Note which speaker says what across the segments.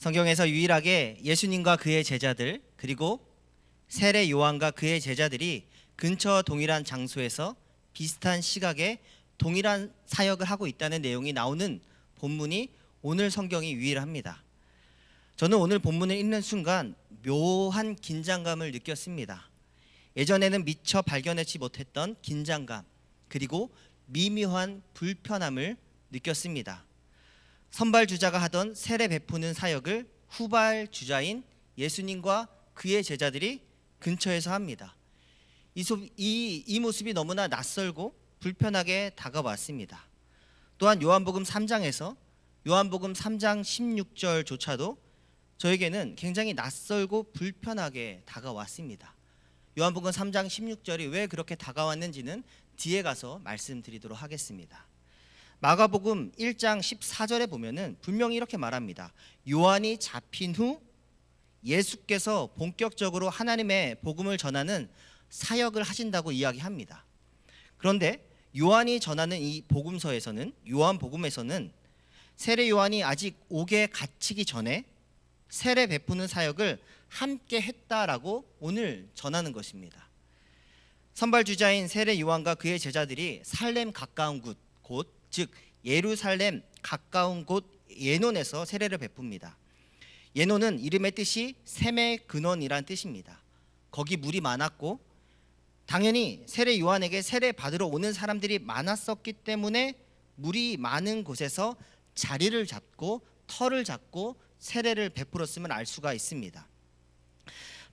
Speaker 1: 성경에서 유일하게 예수님과 그의 제자들 그리고 세례 요한과 그의 제자들이 근처 동일한 장소에서 비슷한 시각에 동일한 사역을 하고 있다는 내용이 나오는 본문이 오늘 성경이 유일합니다. 저는 오늘 본문을 읽는 순간 묘한 긴장감을 느꼈습니다. 예전에는 미처 발견하지 못했던 긴장감 그리고 미묘한 불편함을 느꼈습니다. 선발주자가 하던 세례 베푸는 사역을 후발주자인 예수님과 그의 제자들이 근처에서 합니다. 이 모습이 너무나 낯설고 불편하게 다가왔습니다. 또한 요한복음 3장에서 요한복음 3장 16절조차도 저에게는 굉장히 낯설고 불편하게 다가왔습니다. 요한복음 3장 16절이 왜 그렇게 다가왔는지는 뒤에 가서 말씀드리도록 하겠습니다. 마가복음 1장 14절에 보면은 분명히 이렇게 말합니다. 요한이 잡힌 후 예수께서 본격적으로 하나님의 복음을 전하는 사역을 하신다고 이야기합니다. 그런데 요한이 전하는 이 복음서에서는 요한복음에서는 세례 요한이 아직 옥에 갇히기 전에 세례 베푸는 사역을 함께 했다라고 오늘 전하는 것입니다. 선발주자인 세례 요한과 그의 제자들이 살렘 가까운 곳, 즉 예루살렘 가까운 곳 예논에서 세례를 베풉니다. 예논은 이름의 뜻이 샘의 근원이란 뜻입니다. 거기 물이 많았고 당연히 세례 요한에게 세례 받으러 오는 사람들이 많았었기 때문에 물이 많은 곳에서 자리를 잡고 터를 잡고 세례를 베풀었음을 알 수가 있습니다.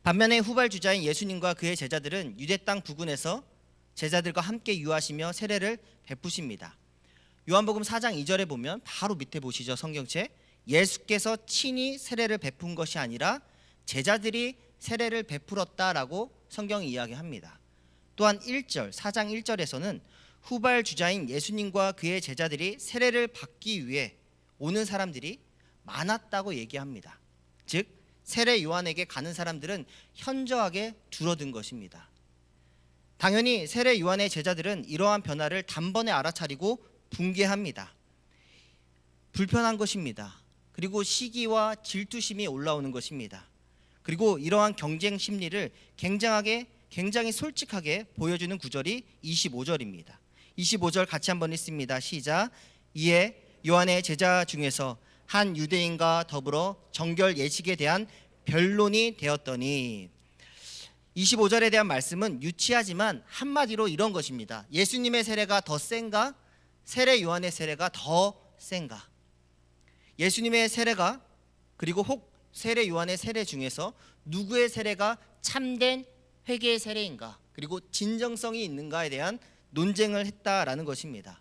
Speaker 1: 반면에 후발주자인 예수님과 그의 제자들은 유대 땅 부근에서 제자들과 함께 유하시며 세례를 베푸십니다. 요한복음 4장 2절에 보면 바로 밑에 보시죠. 성경책 예수께서 친히 세례를 베푼 것이 아니라 제자들이 세례를 베풀었다라고 성경이 이야기합니다. 또한 1절 4장 1절에서는 후발주자인 예수님과 그의 제자들이 세례를 받기 위해 오는 사람들이 많았다고 얘기합니다. 즉 세례 요한에게 가는 사람들은 현저하게 줄어든 것입니다. 당연히 세례 요한의 제자들은 이러한 변화를 단번에 알아차리고 붕괴합니다. 불편한 것입니다. 그리고 시기와 질투심이 올라오는 것입니다. 그리고 이러한 경쟁 심리를 굉장히 솔직하게 보여주는 구절이 25절입니다. 25절 같이 한번 읽습니다. 시작. 이에 요한의 제자 중에서 한 유대인과 더불어 정결 예식에 대한 변론이 되었더니 25절에 대한 말씀은 유치하지만 한마디로 이런 것입니다. 예수님의 세례가 더 센가? 세례 요한의 세례가 더 센가? 예수님의 세례가 그리고 혹 세례 요한의 세례 중에서 누구의 세례가 참된 회개의 세례인가? 그리고 진정성이 있는가에 대한 논쟁을 했다라는 것입니다.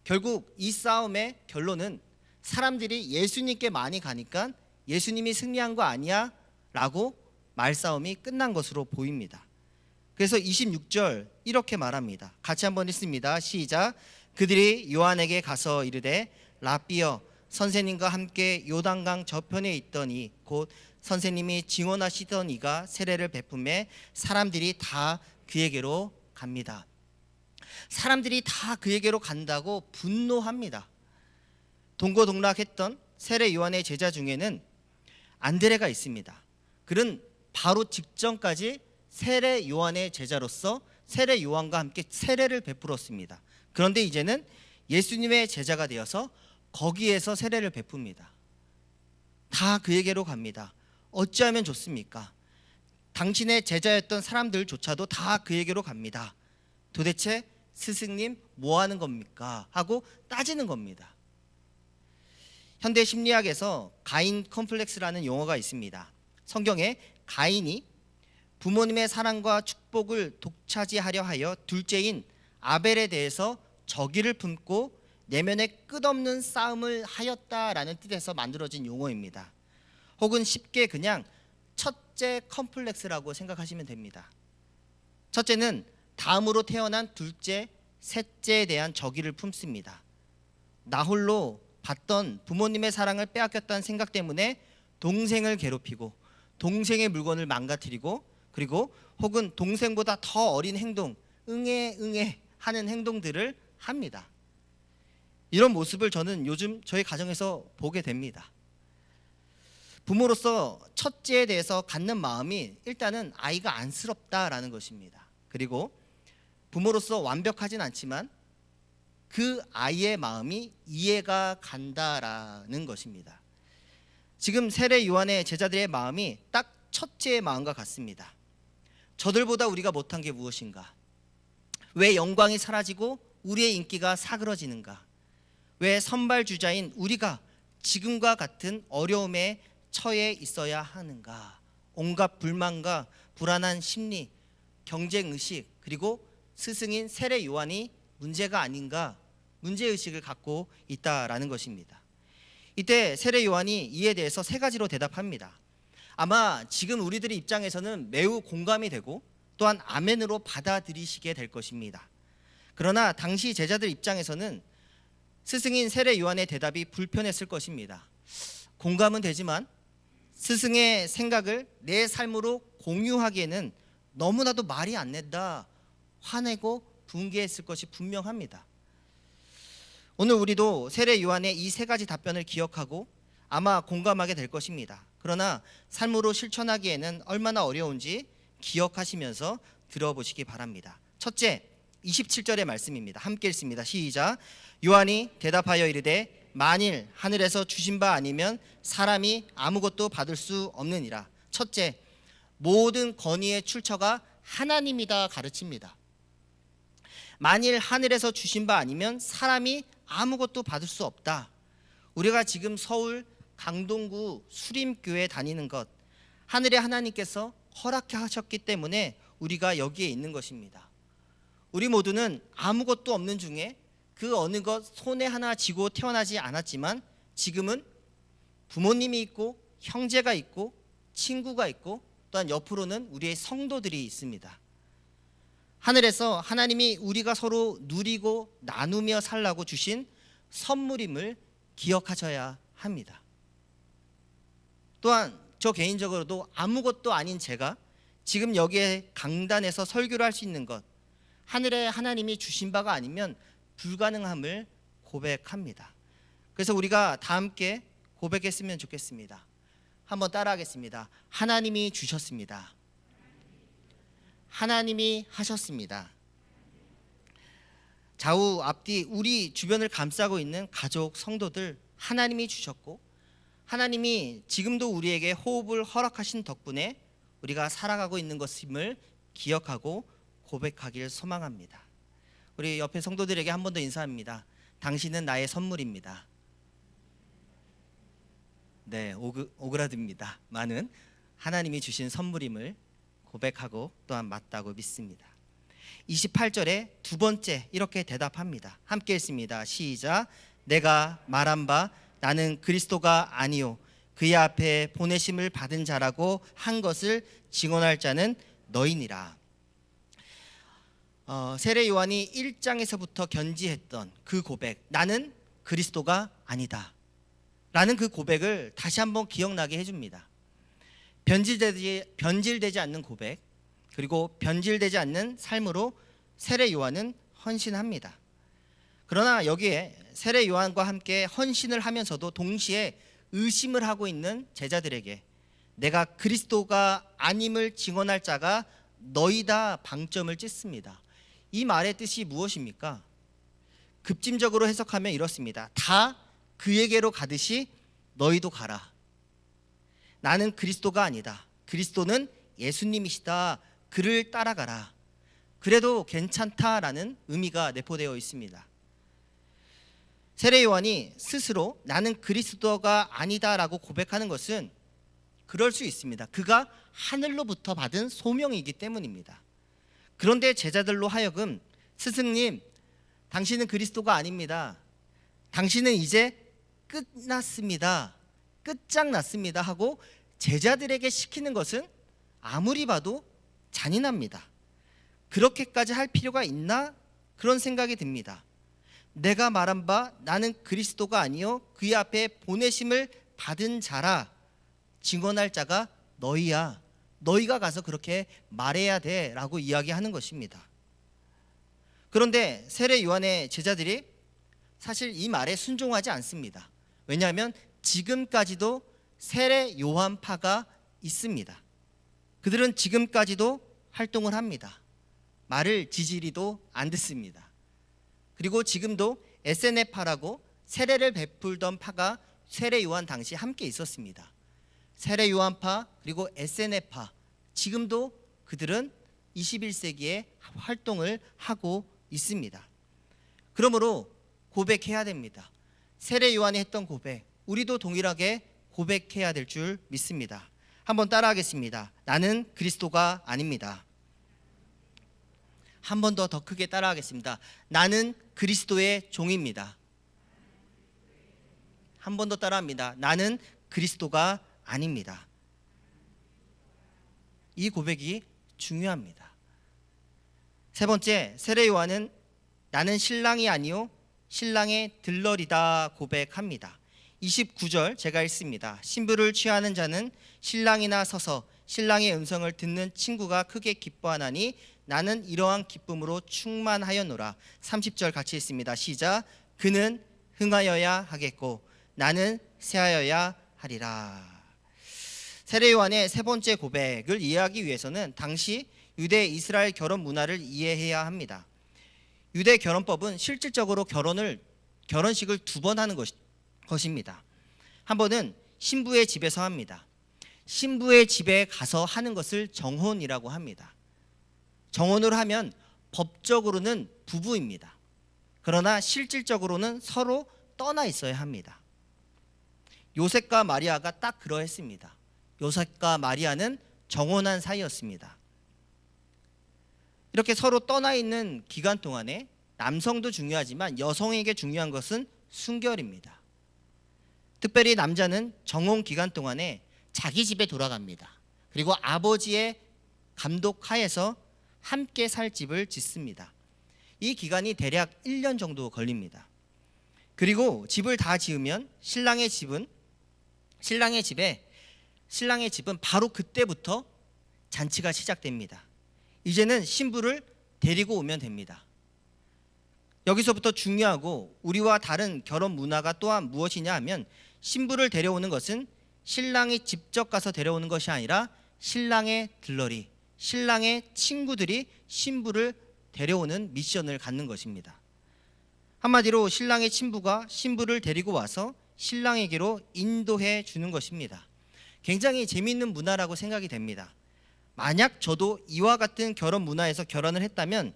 Speaker 1: 결국 이 싸움의 결론은 사람들이 예수님께 많이 가니까 예수님이 승리한 거 아니야? 라고 말싸움이 끝난 것으로 보입니다. 그래서 26절 이렇게 말합니다. 같이 한번 읽습니다. 시작. 그들이 요한에게 가서 이르되 라삐여 선생님과 함께 요단강 저편에 있더니 곧 선생님이 증언하시던 이가 세례를 베품에 사람들이 다 그에게로 갑니다. 사람들이 다 그에게로 간다고 분노합니다. 동고동락했던 세례 요한의 제자 중에는 안드레가 있습니다. 그는 바로 직전까지 세례 요한의 제자로서 세례 요한과 함께 세례를 베풀었습니다. 그런데 이제는 예수님의 제자가 되어서 거기에서 세례를 베풉니다. 다 그에게로 갑니다. 어찌하면 좋습니까? 당신의 제자였던 사람들조차도 다 그에게로 갑니다. 도대체 스승님 뭐 하는 겁니까? 하고 따지는 겁니다. 현대 심리학에서 가인 컴플렉스라는 용어가 있습니다. 성경에 가인이 부모님의 사랑과 축복을 독차지하려 하여 둘째인 아벨에 대해서 적의를 품고 내면에 끝없는 싸움을 하였다라는 뜻에서 만들어진 용어입니다. 혹은 쉽게 그냥 첫째 컴플렉스라고 생각하시면 됩니다. 첫째는 다음으로 태어난 둘째, 셋째에 대한 적의를 품습니다. 나 홀로 받던 부모님의 사랑을 빼앗겼다는 생각 때문에 동생을 괴롭히고 동생의 물건을 망가뜨리고 그리고 혹은 동생보다 더 어린 행동, 응애 하는 행동들을 합니다. 이런 모습을 저는 요즘 저희 가정에서 보게 됩니다. 부모로서 첫째에 대해서 갖는 마음이 일단은 아이가 안쓰럽다라는 것입니다. 그리고 부모로서 완벽하진 않지만 그 아이의 마음이 이해가 간다라는 것입니다. 지금 세례 요한의 제자들의 마음이 딱 첫째의 마음과 같습니다. 저들보다 우리가 못한 게 무엇인가? 왜 영광이 사라지고 우리의 인기가 사그러지는가? 왜 선발주자인 우리가 지금과 같은 어려움에 처해 있어야 하는가? 온갖 불만과 불안한 심리, 경쟁의식, 그리고 스승인 세례 요한이 문제가 아닌가? 문제의식을 갖고 있다라는 것입니다. 이때 세례 요한이 이에 대해서 세 가지로 대답합니다. 아마 지금 우리들의 입장에서는 매우 공감이 되고 또한 아멘으로 받아들이시게 될 것입니다. 그러나 당시 제자들 입장에서는 스승인 세례 요한의 대답이 불편했을 것입니다. 공감은 되지만 스승의 생각을 내 삶으로 공유하기에는 너무나도 말이 안 된다, 화내고 분개했을 것이 분명합니다. 오늘 우리도 세례 요한의 이 세 가지 답변을 기억하고 아마 공감하게 될 것입니다. 그러나 삶으로 실천하기에는 얼마나 어려운지 기억하시면서 들어보시기 바랍니다. 첫째, 27절의 말씀입니다. 함께 읽습니다. 시작. 요한이 대답하여 이르되 만일 하늘에서 주신 바 아니면 사람이 아무것도 받을 수 없느니라. 첫째, 모든 권위의 출처가 하나님이다 가르칩니다. 만일 하늘에서 주신 바 아니면 사람이 아무것도 받을 수 없다. 우리가 지금 서울 강동구 수림교회 다니는 것, 하늘의 하나님께서 허락하셨기 때문에 우리가 여기에 있는 것입니다. 우리 모두는 아무것도 없는 중에 그 어느 것 손에 하나 쥐고 태어나지 않았지만 지금은 부모님이 있고 형제가 있고 친구가 있고 또한 옆으로는 우리의 성도들이 있습니다. 하늘에서 하나님이 우리가 서로 누리고 나누며 살라고 주신 선물임을 기억하셔야 합니다. 또한 저 개인적으로도 아무것도 아닌 제가 지금 여기에 강단에서 설교를 할 수 있는 것, 하늘의 하나님이 주신 바가 아니면 불가능함을 고백합니다. 그래서 우리가 다 함께 고백했으면 좋겠습니다. 한번 따라하겠습니다. 하나님이 주셨습니다. 하나님이 하셨습니다. 좌우 앞뒤 우리 주변을 감싸고 있는 가족 성도들, 하나님이 주셨고 하나님이 지금도 우리에게 호흡을 허락하신 덕분에 우리가 살아가고 있는 것임을 기억하고 고백하기를 소망합니다. 우리 옆에 성도들에게 한 번 더 인사합니다. 당신은 나의 선물입니다. 네, 오그라듭니다. 많은 하나님이 주신 선물임을 고백하고 또한 맞다고 믿습니다. 28절에 두 번째 이렇게 대답합니다. 함께 읽습니다. 시작. 내가 말한 바 나는 그리스도가 아니요 그의 앞에 보내심을 받은 자라고 한 것을 증언할 자는 너희니라. 세례 요한이 1장에서부터 견지했던 그 고백, 나는 그리스도가 아니다 라는 그 고백을 다시 한번 기억나게 해줍니다. 변질되지 않는 고백, 그리고 변질되지 않는 삶으로 세례 요한은 헌신합니다. 그러나 여기에 세례 요한과 함께 헌신을 하면서도 동시에 의심을 하고 있는 제자들에게 내가 그리스도가 아님을 증언할 자가 너희다 방점을 찍습니다. 이 말의 뜻이 무엇입니까? 급진적으로 해석하면 이렇습니다. 다 그에게로 가듯이 너희도 가라. 나는 그리스도가 아니다. 그리스도는 예수님이시다. 그를 따라가라. 그래도 괜찮다라는 의미가 내포되어 있습니다. 세례 요한이 스스로 나는 그리스도가 아니다라고 고백하는 것은 그럴 수 있습니다. 그가 하늘로부터 받은 소명이기 때문입니다. 그런데 제자들로 하여금 스승님, 당신은 그리스도가 아닙니다. 당신은 이제 끝났습니다. 끝장났습니다 하고 제자들에게 시키는 것은 아무리 봐도 잔인합니다. 그렇게까지 할 필요가 있나? 그런 생각이 듭니다. 내가 말한 바 나는 그리스도가 아니요 그의 앞에 보내심을 받은 자라. 증언할 자가 너희야. 너희가 가서 그렇게 말해야 돼 라고 이야기하는 것입니다. 그런데 세례 요한의 제자들이 사실 이 말에 순종하지 않습니다. 왜냐하면 지금까지도 세례 요한파가 있습니다. 그들은 지금까지도 활동을 합니다. 말을 지지리도 안 듣습니다. 그리고 지금도 에세네파라고 세례를 베풀던 파가 세례 요한 당시 함께 있었습니다. 세례 요한파 그리고 에세네파, 지금도 그들은 21세기에 활동을 하고 있습니다. 그러므로 고백해야 됩니다. 세례 요한이 했던 고백, 우리도 동일하게 고백해야 될 줄 믿습니다. 한번 따라하겠습니다. 나는 그리스도가 아닙니다. 한 번 더 크게 따라하겠습니다. 나는 그리스도의 종입니다. 한 번 더 따라합니다. 나는 그리스도가 아닙니다. 이 고백이 중요합니다. 세 번째, 세례 요한은 나는 신랑이 아니요 신랑의 들러리다 고백합니다. 29절 제가 읽습니다. 신부를 취하는 자는 신랑이나 서서 신랑의 음성을 듣는 친구가 크게 기뻐하나니 나는 이러한 기쁨으로 충만하였노라. 30절 같이 읽습니다. 시작. 그는 흥하여야 하겠고 나는 쇠하여야 하리라. 세례 요한의 세 번째 고백을 이해하기 위해서는 당시 유대 이스라엘 결혼 문화를 이해해야 합니다. 유대 결혼법은 실질적으로 결혼식을 두 번 하는 것입니다. 한 번은 신부의 집에서 합니다. 신부의 집에 가서 하는 것을 정혼이라고 합니다. 정혼을 하면 법적으로는 부부입니다. 그러나 실질적으로는 서로 떠나 있어야 합니다. 요셉과 마리아가 딱 그러했습니다. 요셉과 마리아는 정혼한 사이였습니다. 이렇게 서로 떠나 있는 기간 동안에 남성도 중요하지만 여성에게 중요한 것은 순결입니다. 특별히 남자는 정혼 기간 동안에 자기 집에 돌아갑니다. 그리고 아버지의 감독 하에서 함께 살 집을 짓습니다. 이 기간이 대략 1년 정도 걸립니다. 그리고 집을 다 지으면 신랑의 집은 바로 그때부터 잔치가 시작됩니다. 이제는 신부를 데리고 오면 됩니다. 여기서부터 중요하고 우리와 다른 결혼 문화가 또한 무엇이냐 하면 신부를 데려오는 것은 신랑이 직접 가서 데려오는 것이 아니라 신랑의 들러리, 신랑의 친구들이 신부를 데려오는 미션을 갖는 것입니다. 한마디로 신랑의 친부가 신부를 데리고 와서 신랑에게로 인도해 주는 것입니다. 굉장히 재미있는 문화라고 생각이 됩니다. 만약 저도 이와 같은 결혼 문화에서 결혼을 했다면,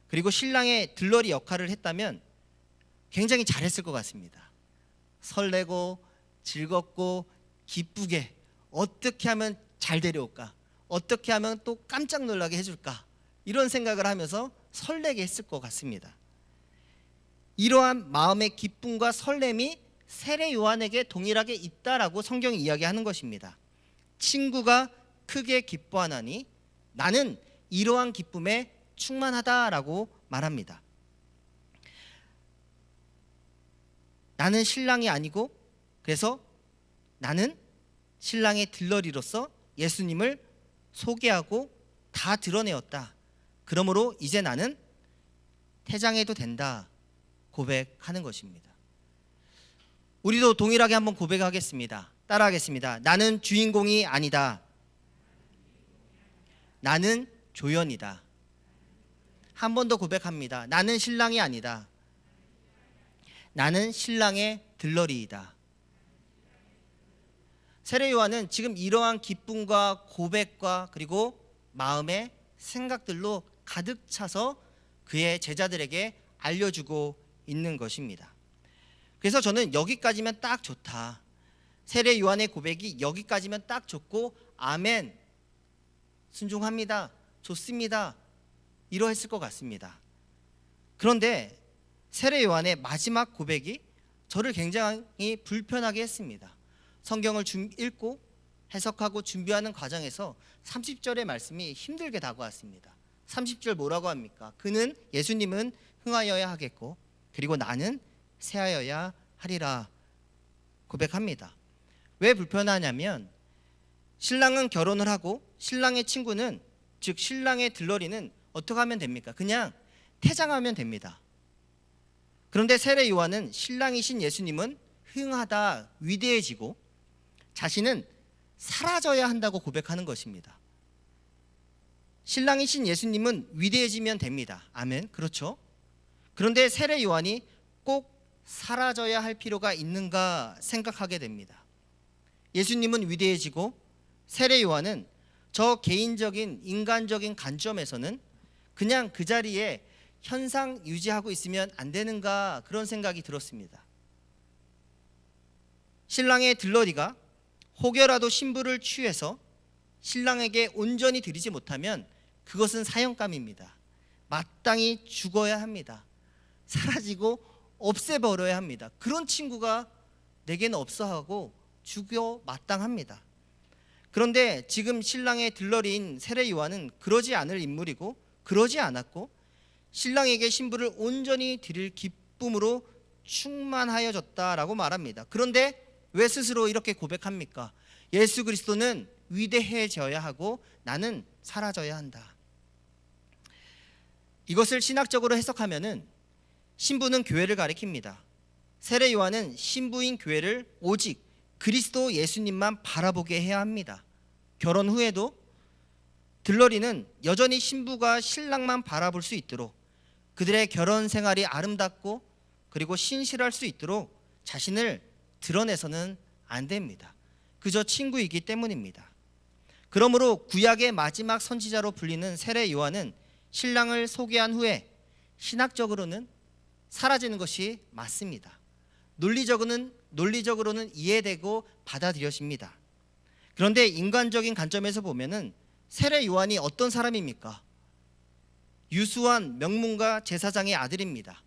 Speaker 1: 그리고 신랑의 들러리 역할을 했다면 굉장히 잘했을 것 같습니다. 설레고 즐겁고 기쁘게 어떻게 하면 잘 데려올까, 어떻게 하면 또 깜짝 놀라게 해줄까, 이런 생각을 하면서 설레게 했을 것 같습니다. 이러한 마음의 기쁨과 설렘이 세례 요한에게 동일하게 있다라고 성경이 이야기하는 것입니다. 친구가 크게 기뻐하나니 나는 이러한 기쁨에 충만하다라고 말합니다. 나는 신랑이 아니고 그래서 나는 신랑의 들러리로서 예수님을 소개하고 다 드러내었다. 그러므로 이제 나는 태장해도 된다 고백하는 것입니다. 우리도 동일하게 한번 고백하겠습니다. 따라하겠습니다. 나는 주인공이 아니다. 나는 조연이다. 한 번 더 고백합니다. 나는 신랑이 아니다. 나는 신랑의 들러리이다. 세례 요한은 지금 이러한 기쁨과 고백과 그리고 마음의 생각들로 가득 차서 그의 제자들에게 알려주고 있는 것입니다. 그래서 저는 여기까지면 딱 좋다. 세례 요한의 고백이 여기까지면 딱 좋고 아멘, 순종합니다, 좋습니다, 이러했을 것 같습니다. 그런데 세례 요한의 마지막 고백이 저를 굉장히 불편하게 했습니다. 성경을 읽고 해석하고 준비하는 과정에서 30절의 말씀이 힘들게 다가왔습니다. 30절 뭐라고 합니까? 그는, 예수님은 흥하여야 하겠고 그리고 나는 쇠하여야 하리라 고백합니다. 왜 불편하냐면 신랑은 결혼을 하고 신랑의 친구는, 즉 신랑의 들러리는 어떻게 하면 됩니까? 그냥 태장하면 됩니다. 그런데 세례 요한은 신랑이신 예수님은 흥하다, 위대해지고 자신은 사라져야 한다고 고백하는 것입니다. 신랑이신 예수님은 위대해지면 됩니다. 아멘. 그렇죠? 그런데 세례 요한이 꼭 사라져야 할 필요가 있는가 생각하게 됩니다. 예수님은 위대해지고 세례 요한은 저 개인적인 인간적인 관점에서는 그냥 그 자리에 현상 유지하고 있으면 안 되는가 그런 생각이 들었습니다. 신랑의 들러리가 혹여라도 신부를 취해서 신랑에게 온전히 드리지 못하면 그것은 사형감입니다. 마땅히 죽어야 합니다. 사라지고 없애버려야 합니다. 그런 친구가 내게는 없어 하고 죽여 마땅합니다. 그런데 지금 신랑의 들러리인 세례 요한은 그러지 않을 인물이고 그러지 않았고 신랑에게 신부를 온전히 드릴 기쁨으로 충만하여졌다라고 말합니다. 그런데 왜 스스로 이렇게 고백합니까? 예수 그리스도는 위대해져야 하고 나는 사라져야 한다. 이것을 신학적으로 해석하면은 신부는 교회를 가리킵니다. 세례 요한은 신부인 교회를 오직 그리스도 예수님만 바라보게 해야 합니다. 결혼 후에도 들러리는 여전히 신부가 신랑만 바라볼 수 있도록 그들의 결혼 생활이 아름답고 그리고 신실할 수 있도록 자신을 드러내서는 안 됩니다. 그저 친구이기 때문입니다. 그러므로 구약의 마지막 선지자로 불리는 세례 요한은 신랑을 소개한 후에 신학적으로는 사라지는 것이 맞습니다. 논리적으로는 이해되고 받아들여집니다. 그런데 인간적인 관점에서 보면은 세례 요한이 어떤 사람입니까? 유수한 명문가 제사장의 아들입니다.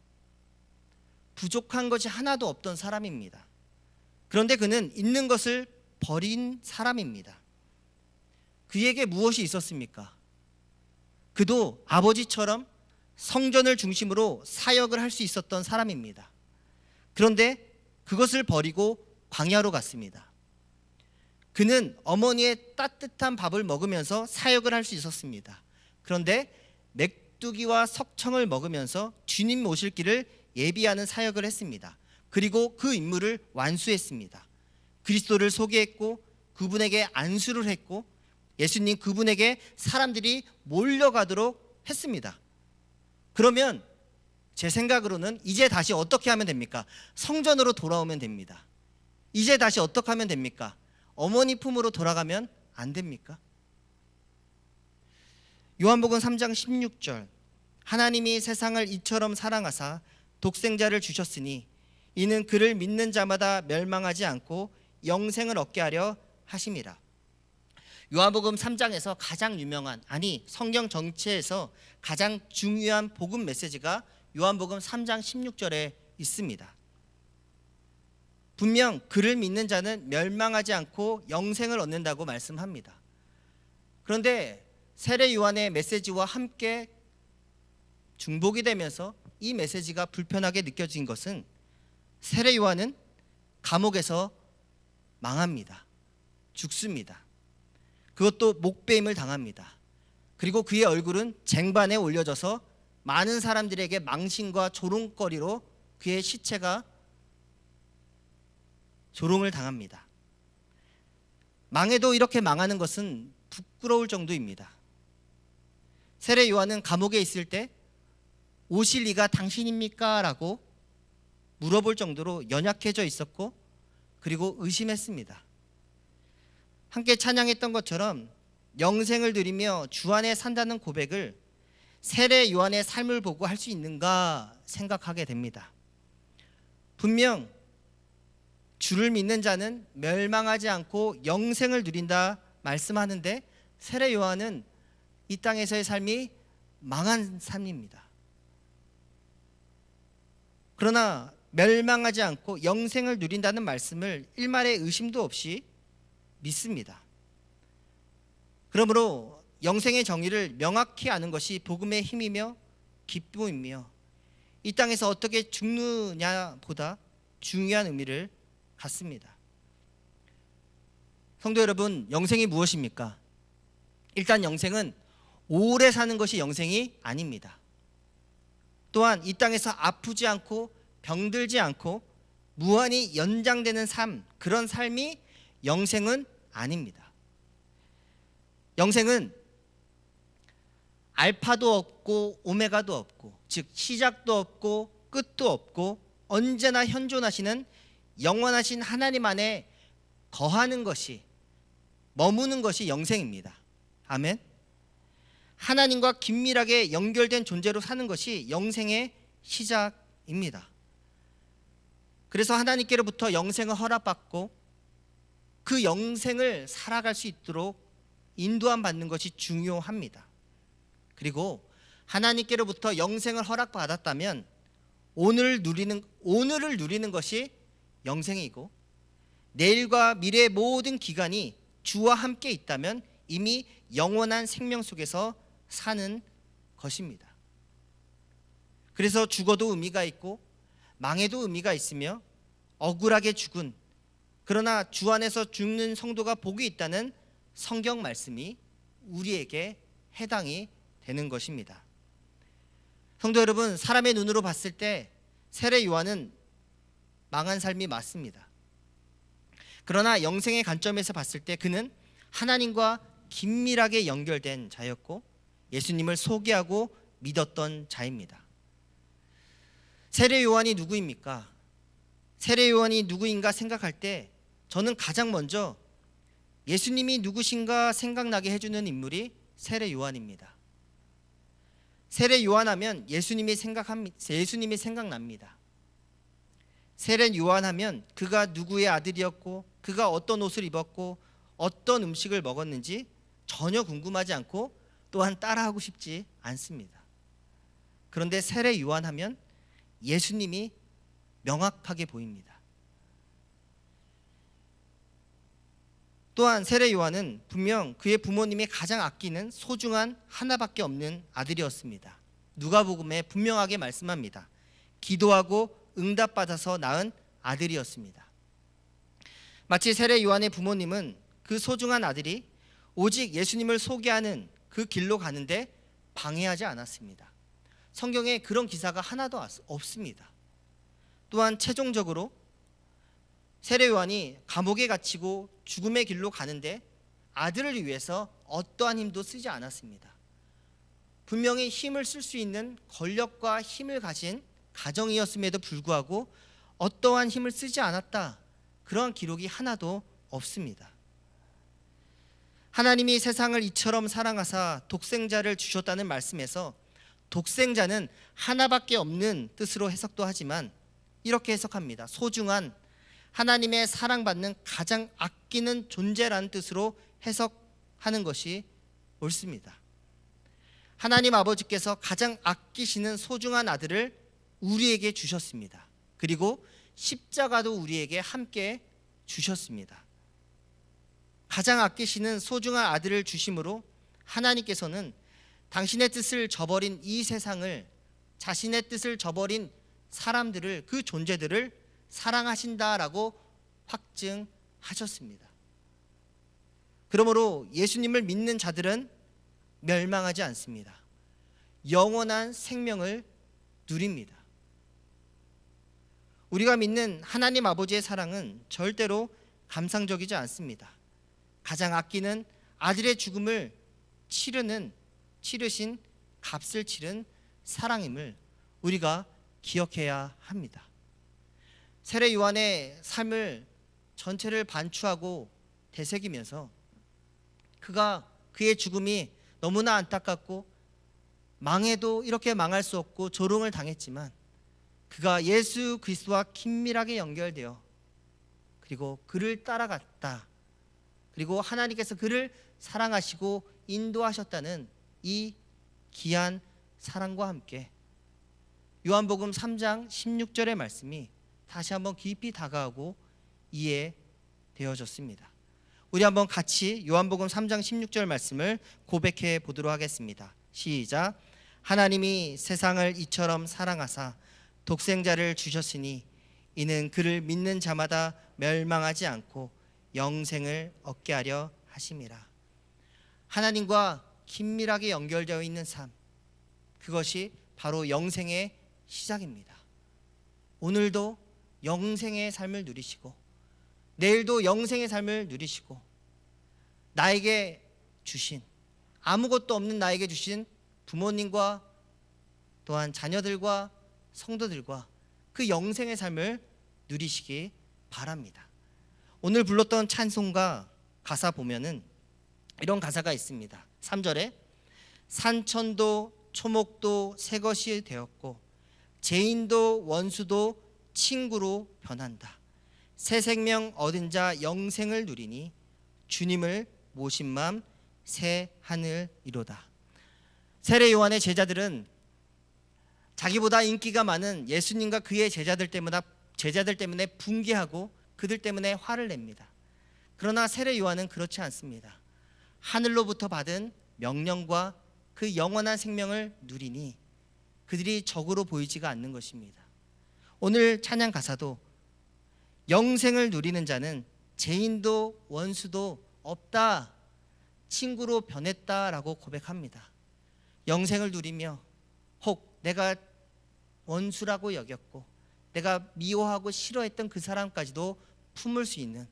Speaker 1: 부족한 것이 하나도 없던 사람입니다. 그런데 그는 있는 것을 버린 사람입니다. 그에게 무엇이 있었습니까? 그도 아버지처럼 성전을 중심으로 사역을 할 수 있었던 사람입니다. 그런데 그것을 버리고 광야로 갔습니다. 그는 어머니의 따뜻한 밥을 먹으면서 사역을 할 수 있었습니다. 그런데 메뚜기와 석청을 먹으면서 주님 오실 길을 예비하는 사역을 했습니다. 그리고 그 임무를 완수했습니다. 그리스도를 소개했고 그분에게 안수를 했고 예수님 그분에게 사람들이 몰려가도록 했습니다. 그러면 제 생각으로는 이제 다시 어떻게 하면 됩니까? 성전으로 돌아오면 됩니다. 이제 다시 어떻게 하면 됩니까? 어머니 품으로 돌아가면 안 됩니까? 요한복음 3장 16절 하나님이 세상을 이처럼 사랑하사 독생자를 주셨으니 이는 그를 믿는 자마다 멸망하지 않고 영생을 얻게 하려 하심이라. 요한복음 3장에서 가장 유명한 성경 전체에서 가장 중요한 복음 메시지가 요한복음 3장 16절에 있습니다. 분명 그를 믿는 자는 멸망하지 않고 영생을 얻는다고 말씀합니다. 그런데 세례 요한의 메시지와 함께 중복이 되면서 이 메시지가 불편하게 느껴진 것은 세례 요한은 감옥에서 망합니다. 죽습니다. 그것도 목베임을 당합니다. 그리고 그의 얼굴은 쟁반에 올려져서 많은 사람들에게 망신과 조롱거리로 그의 시체가 조롱을 당합니다. 망해도 이렇게 망하는 것은 부끄러울 정도입니다. 세례 요한은 감옥에 있을 때 오실 이가 당신입니까? 라고 물어볼 정도로 연약해져 있었고 그리고 의심했습니다. 함께 찬양했던 것처럼 영생을 누리며 주 안에 산다는 고백을 세례 요한의 삶을 보고 할 수 있는가 생각하게 됩니다. 분명 주를 믿는 자는 멸망하지 않고 영생을 누린다 말씀하는데 세례 요한은 이 땅에서의 삶이 망한 삶입니다. 그러나 멸망하지 않고 영생을 누린다는 말씀을 일말의 의심도 없이 믿습니다. 그러므로 영생의 정의를 명확히 아는 것이 복음의 힘이며 기쁨이며 이 땅에서 어떻게 죽느냐보다 중요한 의미를 갖습니다. 성도 여러분, 영생이 무엇입니까? 일단 영생은 오래 사는 것이 영생이 아닙니다. 또한 이 땅에서 아프지 않고 병들지 않고 무한히 연장되는 삶, 그런 삶이 영생은 아닙니다. 영생은 알파도 없고 오메가도 없고, 즉 시작도 없고 끝도 없고 언제나 현존하시는 영원하신 하나님 안에 거하는 것이, 머무는 것이 영생입니다. 아멘. 하나님과 긴밀하게 연결된 존재로 사는 것이 영생의 시작입니다. 그래서 하나님께로부터 영생을 허락받고 그 영생을 살아갈 수 있도록 인도함 받는 것이 중요합니다. 그리고 하나님께로부터 영생을 허락받았다면 오늘을 누리는 것이 영생이고, 내일과 미래의 모든 기간이 주와 함께 있다면 이미 영원한 생명 속에서 사는 것입니다. 그래서 죽어도 의미가 있고 망해도 의미가 있으며, 억울하게 죽은, 그러나 주 안에서 죽는 성도가 복이 있다는 성경 말씀이 우리에게 해당이 되는 것입니다. 성도 여러분, 사람의 눈으로 봤을 때 세례 요한은 망한 삶이 맞습니다. 그러나 영생의 관점에서 봤을 때 그는 하나님과 긴밀하게 연결된 자였고 예수님을 소개하고 믿었던 자입니다. 세례 요한이 누구입니까? 세례 요한이 누구인가 생각할 때 저는 가장 먼저 예수님이 누구신가 생각나게 해주는 인물이 세례 요한입니다. 세례 요한하면 예수님이 생각납니다. 세례 요한하면 그가 누구의 아들이었고, 그가 어떤 옷을 입었고, 어떤 음식을 먹었는지 전혀 궁금하지 않고 또한 따라하고 싶지 않습니다. 그런데 세례 요한하면 예수님이 명확하게 보입니다. 또한 세례 요한은 분명 그의 부모님이 가장 아끼는 소중한 하나밖에 없는 아들이었습니다. 누가복음에 분명하게 말씀합니다. 기도하고 응답받아서 낳은 아들이었습니다. 마치 세례 요한의 부모님은 그 소중한 아들이 오직 예수님을 소개하는 그 길로 가는데 방해하지 않았습니다. 성경에 그런 기사가 하나도 없습니다. 또한 최종적으로 세례 요한이 감옥에 갇히고 죽음의 길로 가는데 아들을 위해서 어떠한 힘도 쓰지 않았습니다. 분명히 힘을 쓸 수 있는 권력과 힘을 가진 가정이었음에도 불구하고 어떠한 힘을 쓰지 않았다, 그러한 기록이 하나도 없습니다. 하나님이 세상을 이처럼 사랑하사 독생자를 주셨다는 말씀에서 독생자는 하나밖에 없는 뜻으로 해석도 하지만 이렇게 해석합니다. 소중한, 하나님의 사랑받는 가장 아끼는 존재라는 뜻으로 해석하는 것이 옳습니다. 하나님 아버지께서 가장 아끼시는 소중한 아들을 우리에게 주셨습니다. 그리고 십자가도 우리에게 함께 주셨습니다. 가장 아끼시는 소중한 아들을 주심으로 하나님께서는 당신의 뜻을 저버린 이 세상을, 자신의 뜻을 저버린 사람들을, 그 존재들을 사랑하신다라고 확증하셨습니다. 그러므로 예수님을 믿는 자들은 멸망하지 않습니다. 영원한 생명을 누립니다. 우리가 믿는 하나님 아버지의 사랑은 절대로 감상적이지 않습니다. 가장 아끼는 아들의 죽음을 치르신 값을 치른 사랑임을 우리가 기억해야 합니다. 세례 요한의 삶을 전체를 반추하고 되새기면서 그의 죽음이 너무나 안타깝고 망해도 이렇게 망할 수 없고 조롱을 당했지만 그가 예수 그리스도와 긴밀하게 연결되어 그리고 그를 따라갔다, 그리고 하나님께서 그를 사랑하시고 인도하셨다는 이 귀한 사랑과 함께 요한복음 3장 16절의 말씀이 다시 한번 깊이 다가오고 이해되어졌습니다. 우리 한번 같이 요한복음 3장 16절 말씀을 고백해 보도록 하겠습니다. 시작. 하나님이 세상을 이처럼 사랑하사 독생자를 주셨으니 이는 그를 믿는 자마다 멸망하지 않고 영생을 얻게 하려 하심이라. 하나님과 긴밀하게 연결되어 있는 삶, 그것이 바로 영생의 시작입니다. 오늘도 영생의 삶을 누리시고 내일도 영생의 삶을 누리시고 나에게 주신, 아무것도 없는 나에게 주신 부모님과 또한 자녀들과 성도들과 그 영생의 삶을 누리시기 바랍니다. 오늘 불렀던 찬송가 가사 보면은 이런 가사가 있습니다. 3절에 산천도 초목도 새 것이 되었고 죄인도 원수도 친구로 변한다. 새 생명 얻은 자 영생을 누리니 주님을 모신 맘 새 하늘이로다. 세례 요한의 제자들은 자기보다 인기가 많은 예수님과 그의 제자들 때문에 분개하고 그들 때문에 화를 냅니다. 그러나 세례 요한은 그렇지 않습니다. 하늘로부터 받은 명령과 그 영원한 생명을 누리니 그들이 적으로 보이지가 않는 것입니다. 오늘 찬양 가사도 영생을 누리는 자는 죄인도 원수도 없다, 친구로 변했다라고 고백합니다. 영생을 누리며 혹 내가 원수라고 여겼고 내가 미워하고 싫어했던 그 사람까지도 품을 수 있는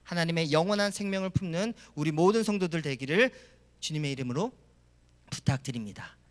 Speaker 1: 하나님의 영원한 생명을 품는 우리 모든 성도들 되기를 주님의 이름으로 부탁드립니다.